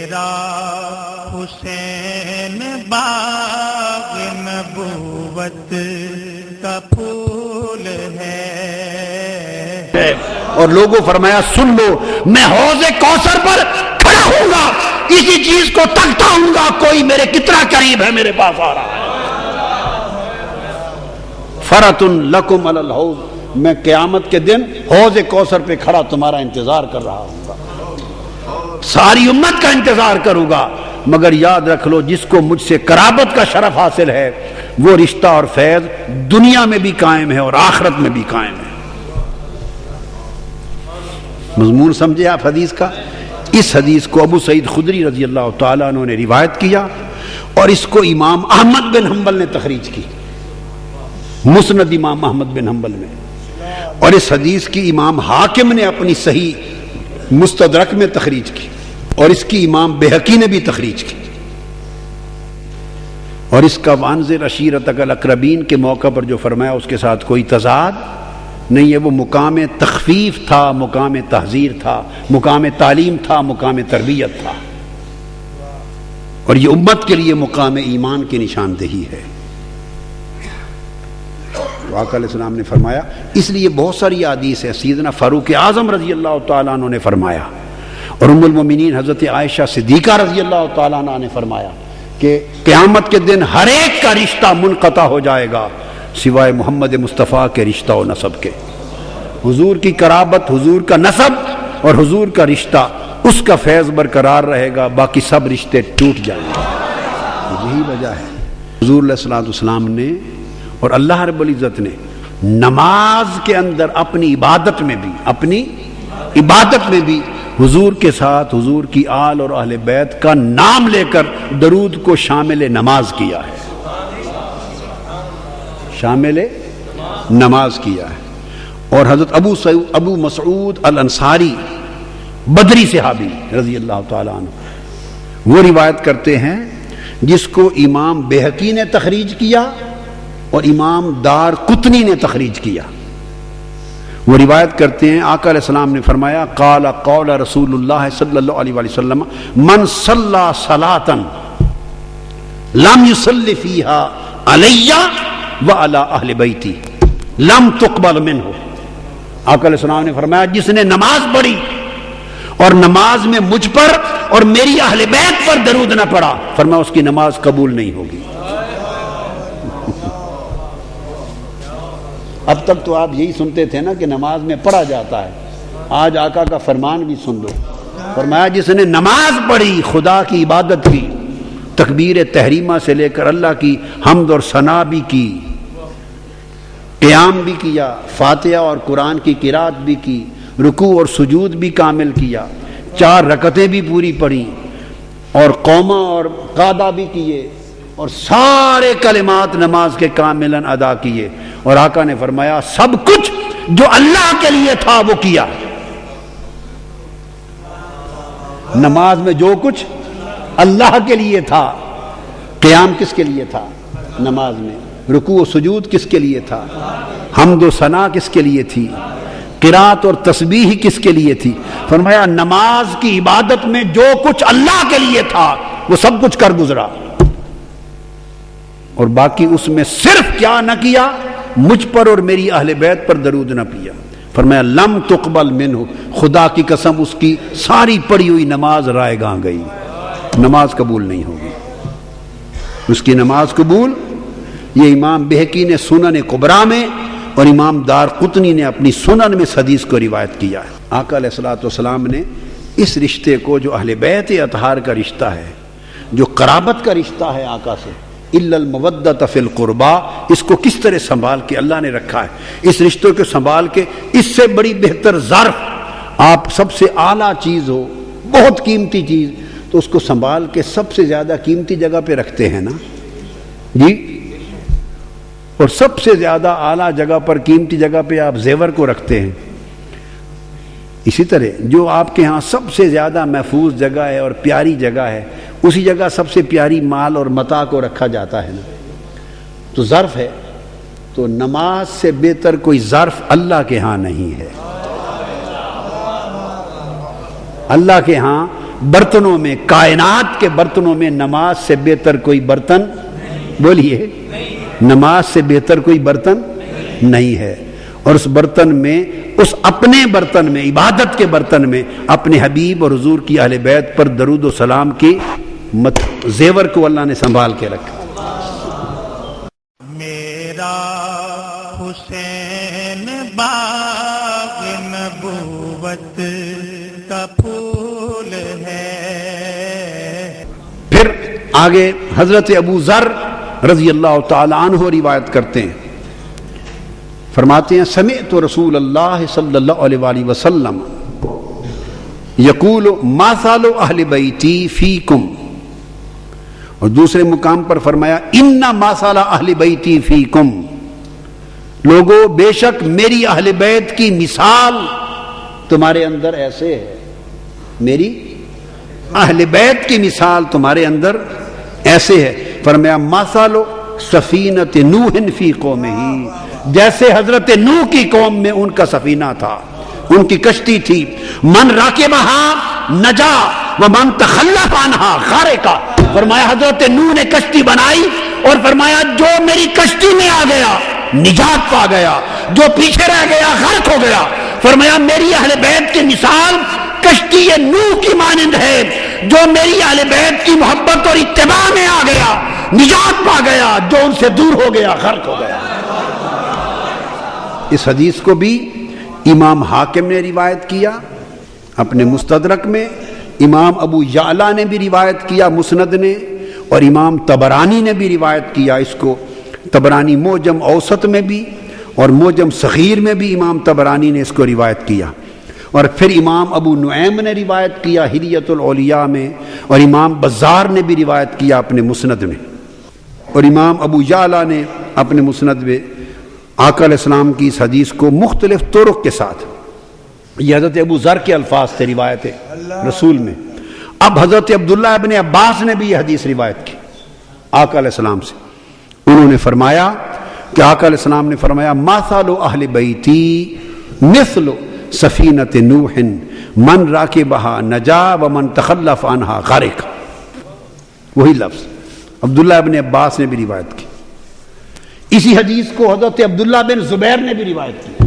تیرا حسین باغ نبوت کا پھول ہے. اور لوگوں فرمایا سن لو میں حوض کوثر پر کھڑا ہوں گا, اسی چیز کو تکتا ہوں گا کوئی میرے کتنا قریب ہے میرے پاس آ رہا ہے. فرتن لکم علی الحوض, میں قیامت کے دن حوض کوثر پہ کھڑا تمہارا انتظار کر رہا ہوں گا, ساری امت کا انتظار کروں گا. مگر یاد رکھ لو جس کو مجھ سے قرابت کا شرف حاصل ہے وہ رشتہ اور فیض دنیا میں بھی قائم ہے اور آخرت میں بھی قائم ہے. مضمون سمجھے آپ حدیث کا؟ اس حدیث کو ابو سعید خدری رضی اللہ تعالیٰ عنہ نے روایت کیا اور اس کو امام احمد بن حنبل نے تخریج کی, مسند امام احمد بن حنبل میں, اور اس حدیث کی امام حاکم نے اپنی صحیح مستدرک میں تخریج کی, اور اس کی امام بہقی نے بھی تخریج کی. اور اس کا وانذر عشیرتک الاقربین کے موقع پر جو فرمایا اس کے ساتھ کوئی تضاد نہیں ہے. وہ مقام تخفیف تھا, مقام تحذیر تھا, مقام تعلیم تھا, مقام تربیت تھا, اور یہ امت کے لیے مقام ایمان کی نشاندہی ہے. آقا علیہ السلام نے فرمایا, اس لیے بہت ساری حدیث ہے. سیدنا فاروق اعظم رضی اللہ تعالیٰ عنہ نے فرمایا اور ام المومنین حضرت عائشہ صدیقہ رضی اللہ تعالیٰ عنہ نے فرمایا کہ قیامت کے دن ہر ایک کا رشتہ منقطع ہو جائے گا سوائے محمد مصطفیٰ کے رشتہ و نسب کے. حضور کی قرابت, حضور کا نسب اور حضور کا رشتہ, اس کا فیض برقرار رہے گا, باقی سب رشتے ٹوٹ جائیں گے. یہی وجہ ہے حضور علیہ الصلوۃ والسلام نے اور اللہ رب العزت نے نماز کے اندر اپنی عبادت میں بھی حضور کے ساتھ حضور کی آل اور اہل بیت کا نام لے کر درود کو شامل نماز کیا ہے, شامل نماز کیا ہے. اور حضرت ابو مسعود الانصاری بدری صحابی رضی اللہ تعالیٰ عنہ وہ روایت کرتے ہیں جس کو امام بہقی نے تخریج کیا اور امام دار قطنی نے تخریج کیا. وہ روایت کرتے ہیں آقا علیہ السلام نے فرمایا قال رسول اللہ صلی اللہ علیہ وسلم من صلی صلاۃ لم یصلی فیہا علی وعلی اہل بیتی لم تقبل منہ. آقا علیہ السلام نے فرمایا جس نے نماز پڑھی اور نماز میں مجھ پر اور میری اہل بیت پر درود نہ پڑھا, فرمایا اس کی نماز قبول نہیں ہوگی. اب تک تو آپ یہی سنتے تھے نا کہ نماز میں پڑھا جاتا ہے, آج آقا کا فرمان بھی سن لو. فرمایا جس نے نماز پڑھی, خدا کی عبادت کی, تکبیر تحریمہ سے لے کر اللہ کی حمد اور ثنا بھی کی, قیام بھی کیا, فاتحہ اور قرآن کی قرات بھی کی, رکوع اور سجود بھی کامل کیا, 4 رکعتیں بھی پوری پڑھی, اور قومہ اور قادہ بھی کیے, اور سارے کلمات نماز کے کاملاً ادا کیے. اور آقا نے فرمایا سب کچھ جو اللہ کے لیے تھا وہ کیا. نماز میں جو کچھ اللہ کے لیے تھا, قیام کس کے لیے تھا نماز میں, رکوع و سجود کس کے لیے تھا, حمد و ثنا کس کے لیے تھی, قرات اور تسبیح کس کے لیے تھی. فرمایا نماز کی عبادت میں جو کچھ اللہ کے لیے تھا وہ سب کچھ کر گزرا, اور باقی اس میں صرف کیا نہ کیا, مجھ پر اور میری اہل بیت پر درود نہ پیا. فرمایا لم تقبل منہ, خدا کی قسم اس کی ساری پڑھی ہوئی نماز رائے گاں گئی, نماز قبول نہیں ہوگی, اس کی نماز قبول. یہ امام بہقی نے سنن کبریٰ میں اور امام دار قطنی نے اپنی سنن میں اس حدیث کو روایت کیا ہے. آقا علیہ الصلوۃ والسلام نے اس رشتے کو جو اہل بیت اطہار کا رشتہ ہے, جو قرابت کا رشتہ ہے آقا سے, الا المودۃ فی القربى, اس کو کس طرح سنبھال کے اللہ نے رکھا ہے. اس رشتوں کو سنبھال کے, اس سے بڑی بہتر ظرف آپ سب سے اعلیٰ چیز ہو, بہت قیمتی چیز, تو اس کو سنبھال کے سب سے زیادہ قیمتی جگہ پہ رکھتے ہیں نا جی, اور سب سے زیادہ اعلیٰ جگہ پر, قیمتی جگہ پہ آپ زیور کو رکھتے ہیں. اسی طرح جو آپ کے ہاں سب سے زیادہ محفوظ جگہ ہے اور پیاری جگہ ہے, اسی جگہ سب سے پیاری مال اور متاع کو رکھا جاتا ہے نا. تو ظرف ہے, تو نماز سے بہتر کوئی ظرف اللہ کے ہاں نہیں ہے. اللہ کے ہاں برتنوں میں، کائنات کے برتنوں میں نماز سے بہتر کوئی برتن، بولیے، نماز سے بہتر کوئی برتن نہیں ہے۔ اور اس برتن میں، اس اپنے برتن میں، عبادت کے برتن میں اپنے حبیب اور حضور کی اہل بیت پر درود و سلام کی زیور کو اللہ نے سنبھال کے رکھا۔ میرا حسین باغ نبوت کا پھول ہے۔ پھر آگے حضرت ابو ذر رضی اللہ تعالی عنہ روایت کرتے ہیں، فرماتے ہیں سمعت رسول اللہ صلی اللہ علیہ وآلہ وسلم یقول مثل اہل بیتی فیکم، اور دوسرے مقام پر فرمایا ان مثل اہل بیتی فیکم، لوگو بے شک میری اہل بیت کی مثال تمہارے اندر ایسے ہے، میری اہل بیت کی مثال تمہارے اندر ایسے ہے۔ فرمایا مثل سفینۃ نوح فی قومہ، جیسے حضرت نوح کی قوم میں ان کا سفینہ تھا، ان کی کشتی تھی، من راکبہا نجا ومن تخلف عنہا غرقا۔ فرمایا حضرت نوح نے کشتی بنائی اور فرمایا جو میری کشتی میں آ گیا نجات پا گیا، جو پیچھے رہ گیا غرق ہو گیا۔ فرمایا میری اہل بیت کی مثال کشتی نوح کی مانند ہے، جو میری اہل بیت کی محبت اور اتباع میں آ گیا نجات پا گیا، جو ان سے دور ہو گیا غرق ہو گیا۔ اس حدیث کو بھی امام حاکم نے روایت کیا اپنے مستدرک میں، امام ابو یعلا نے بھی روایت کیا مسند نے، اور امام طبرانی نے بھی روایت کیا اس کو، طبرانی موجم اوسط میں بھی اور موجم صغیر میں بھی امام طبرانی نے اس کو روایت کیا، اور پھر امام ابو نعیم نے روایت کیا ہلیۃ الاولیاء میں، اور امام بزار نے بھی روایت کیا اپنے مسند میں، اور امام ابو یعلا نے اپنے مسند میں آقا علیہ السلام کی اس حدیث کو مختلف طرق کے ساتھ، یہ حضرت ابو ذر کے الفاظ تھے روایت رسول میں۔ اب حضرت عبداللہ ابن عباس نے بھی یہ حدیث روایت کی آقا علیہ السلام سے، انہوں نے فرمایا کہ آقا علیہ السلام نے فرمایا مثل اہل بیتی مثل سفینۃ نوح من راکبہا نجا ومن تخلف عنہا غرق، وہی لفظ عبداللہ ابن عباس نے بھی روایت کی۔ اسی حدیث کو حضرت عبداللہ بن زبیر نے بھی روایت کی،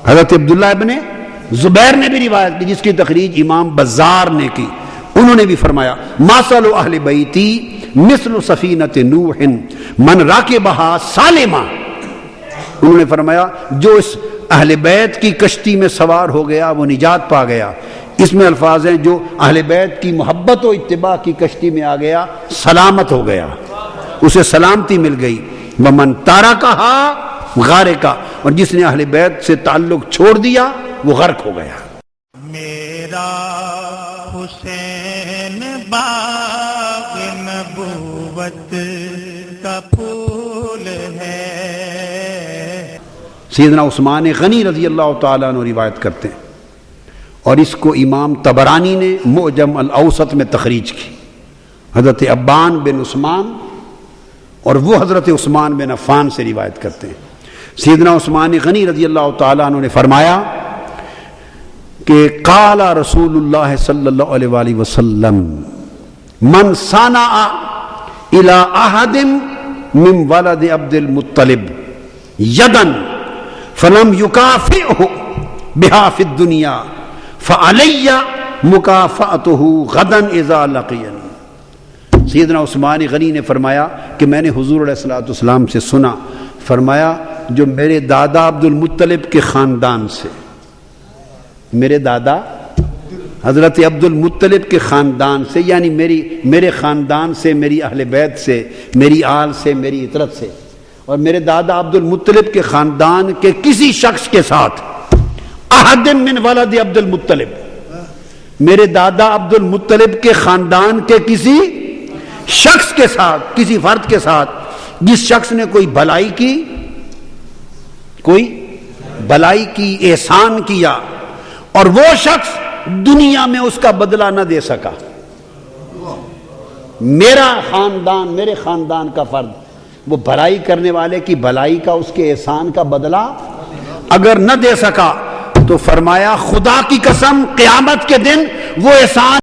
حضرت عبداللہ ابن زبیر نے بھی روایت کی، جس کی تخریج امام بزار نے کی۔ انہوں نے بھی فرمایا مثل اہل بیتی مثل سفینۃ نوح من راکبہا سالما، انہوں نے فرمایا جو اس اہل بیت کی کشتی میں سوار ہو گیا وہ نجات پا گیا۔ اس میں الفاظ ہیں جو اہل بیت کی محبت و اتباع کی کشتی میں آ گیا سلامت ہو گیا، اسے سلامتی مل گئی۔ ومن تارکہا غارقا، اور جس نے اہل بیت سے تعلق چھوڑ دیا وہ غرق ہو گیا۔ میرا حسین باغ نبوت کا پھول ہے۔ سیدنا عثمان غنی رضی اللہ تعالیٰ عنہ روایت کرتے ہیں، اور اس کو امام طبرانی نے معجم الاوسط میں تخریج کی، حضرت ابان بن عثمان، اور وہ حضرت عثمان بن عفان سے روایت کرتے ہیں۔ سیدنا عثمان غنی رضی اللہ تعالیٰ عنہ نے فرمایا کہ قال رسول اللہ صلی اللہ علیہ وآلہ وسلم من صنع الى احد من ولد عبد المطلب یدا فلم یکافئہ بہا فی الدنیا فعلی مکافأتہ غدا اذا لقینی۔ سیدنا عثمان غنی نے فرمایا کہ میں نے حضور علیہ الصلوۃ والسلام سے سنا، فرمایا جو میرے دادا عبد المطلب کے خاندان سے، میرے دادا حضرت عبد المطلب کے خاندان سے، یعنی میرے خاندان سے، میری اہل بیت سے، میری آل سے، میری عطرت سے، اور میرے دادا عبد المطلب کے خاندان کے کسی شخص کے ساتھ، احد من ولد عبد المطلب، میرے دادا عبد المطلب کے خاندان کے کسی شخص کے ساتھ، کسی فرد کے ساتھ، جس شخص نے کوئی بھلائی کی، کوئی بھلائی کی، احسان کیا، اور وہ شخص دنیا میں اس کا بدلہ نہ دے سکا، میرا خاندان، میرے خاندان کا فرد وہ بھلائی کرنے والے کی بھلائی کا، اس کے احسان کا بدلہ اگر نہ دے سکا تو فرمایا خدا کی قسم قیامت کے دن وہ احسان